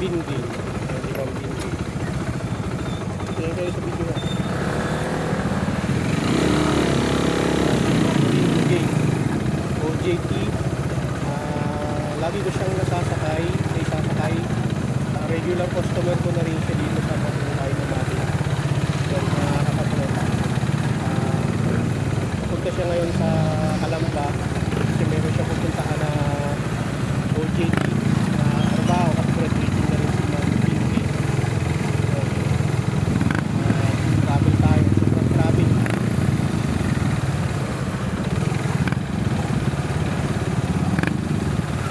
Bindi. Hindi Ma'am Bindi. Tingnan kayo sa video nga. Bindi. OJT. Lagi ko siyang nasasakay. May sasakay. Regular customer ko na rin siya dito sa patuloy na natin. Yan, kapatid. Punta siya ngayon sa Kalamba. Kasi meron siya pupuntahan na OJT. Trabaho at graduating na rin si Ma'am Bindi. Travel tayo. Sobrang travel.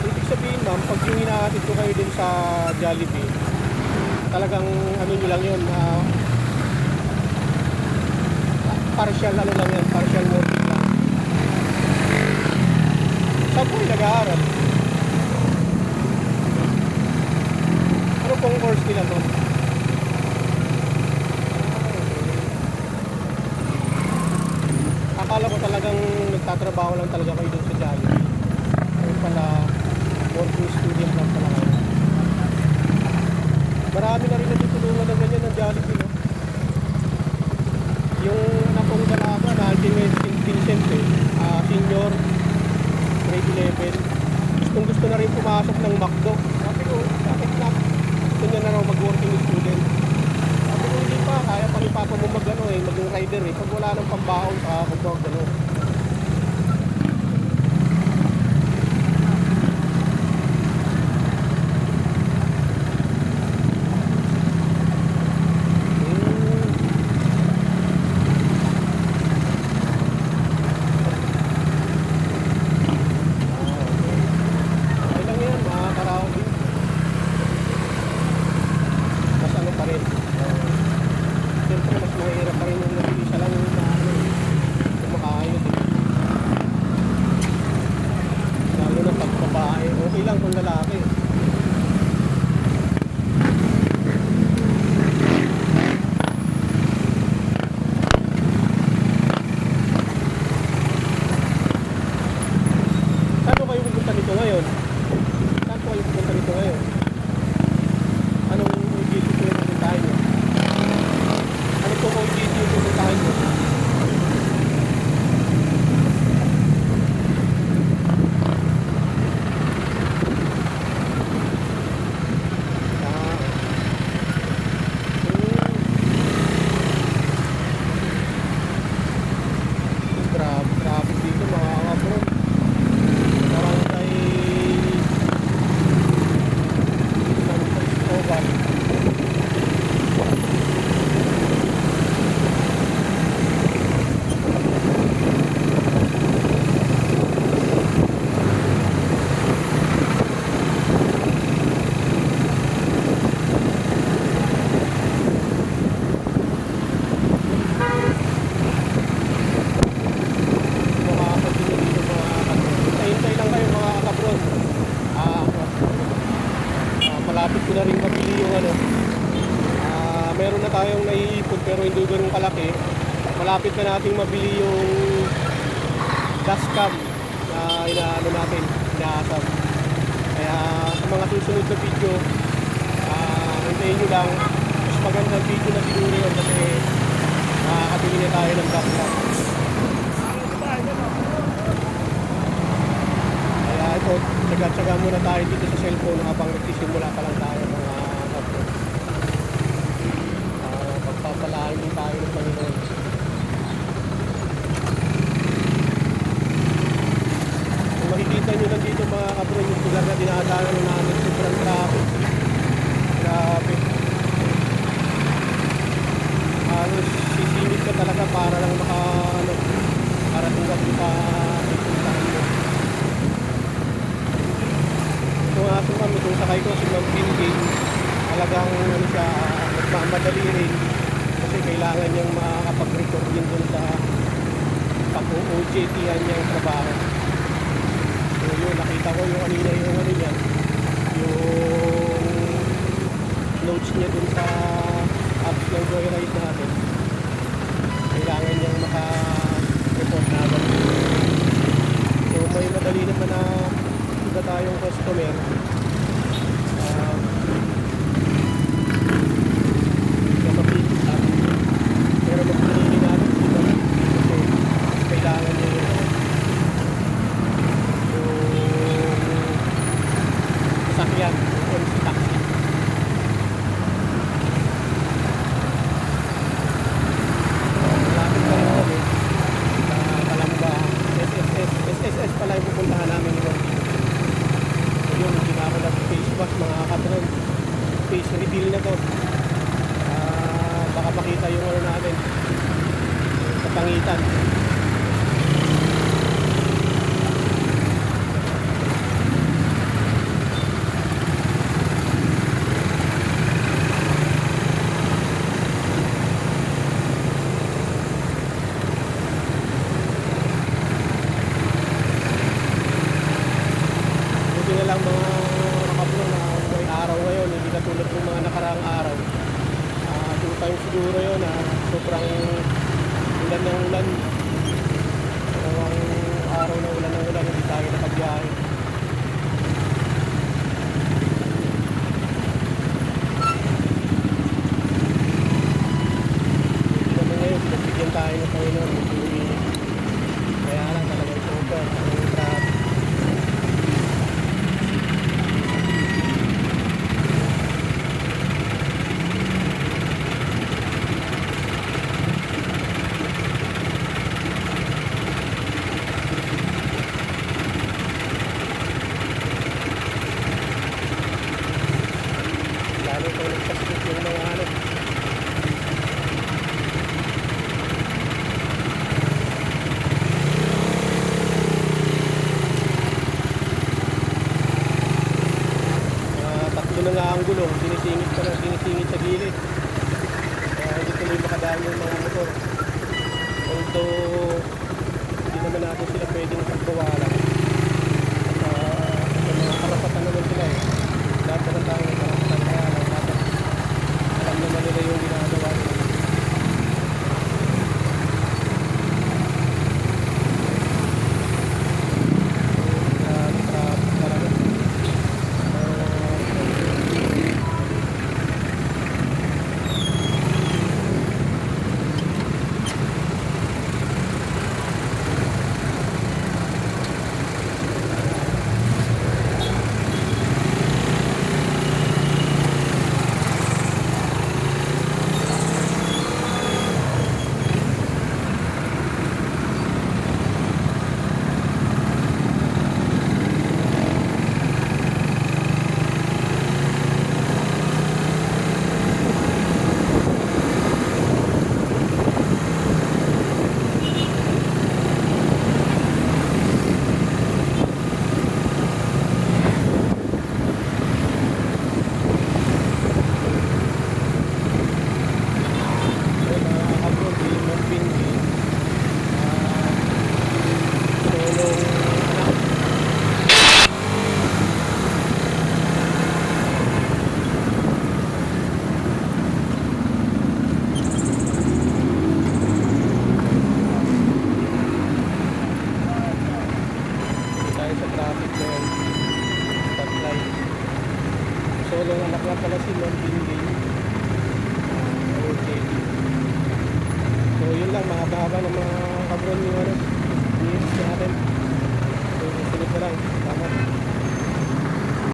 Ibig sabihin ma'am, pag yung hinahatid ko kayo din sa Jollibee, talagang ano nyo lang yun, partial ano lang yan, partial working lang. Saan po yung nag-aaral? Ano pong course nila to? Akala ko talagang nagtatrabaho lang talaga kayo dun sa Jollibee. Ayun pala, working student lang pala kayo. Marami na rin natutulungan ng ganyan ng Jollibee, no? Yung napong dalaga na St. Vincent senior, grade 11, gusto na rin pumasok ng McDo. Sabi ko, bakit na? Gusto niya na raw mag-working student. Sabi ko, hindi pa, kaya pa ni Papa mo maging rider eh. Pag wala ng pambaon sa mag-ano. Malapit ko na rin mabili yung meron na tayong naiipon pero hindi ganun kalaki. Malapit na nating mabili yung dashcam na inaano natin, inaasam. Kaya sa mga susunod na video, hintayin nyo lang. Mas magandang video na siguro yun kasi makakabili na tayo ng dashcam. Kaya ito, tsaga-tsaga muna tayo dito sa cellphone habang nagsisimula pa lang tayo mga kapatid. Pagpapalain din tayo ng Panginoon. Kung makikita nyo lang dito mga kapatid, yung lugar na dinadaanan namin, sobrang traffic. Grabe. Halos sisingit ka talaga para lang para tunggap yung ipuntahan mo. Ito nga ito kami, kung sakay ko si Ma'am Bindi, talagang siya, nagmamadali rin kasi kailangan niyang makakapag-record din dun sa pag-OJT-han niyang trabaho. So yun, nakita ko yung kanina yung niya, yung notes niya dun sa apps ng Joyride natin. Kailangan niyang maka-report na agad. So may madali naman na iba tayong customer. yun, hindi na ako nag-face wash mga kapatid. Face reveal na to. Baka makita yung ano natin, yung kapangitan. Buti na lang mga nakaplo na may araw ngayon, hindi katulad ng mga nakaraang araw. Two times siguro yun, sobrang ulan ng ulan. Dalawang araw na ulan ng ulan, hindi tayo nakabiyahe. Hindi naman ngayon, pinagbigyan tayo ng Panginoon. Kaya lang talagang super, ang traffic. Lalo kung nagpaskip yung mga ano. Tatlo na nga ang gulong, sinisingit pa lang, sinisingit sa gilid. Kaya hindi tuloy makadaan yung mga motor. Although, hindi naman natin sila pwedeng pagbawalan. Sa mga karapatan naman sila eh. Lahat naman tayo ng karapatan, kaya lang dapat alam naman nila yung ginagawa nila. Traffic talaga. Solong anak nga pala si Ma'am Bingbing. Okay. So yun lang, mahaba ng mga kabron yung ano, news natin.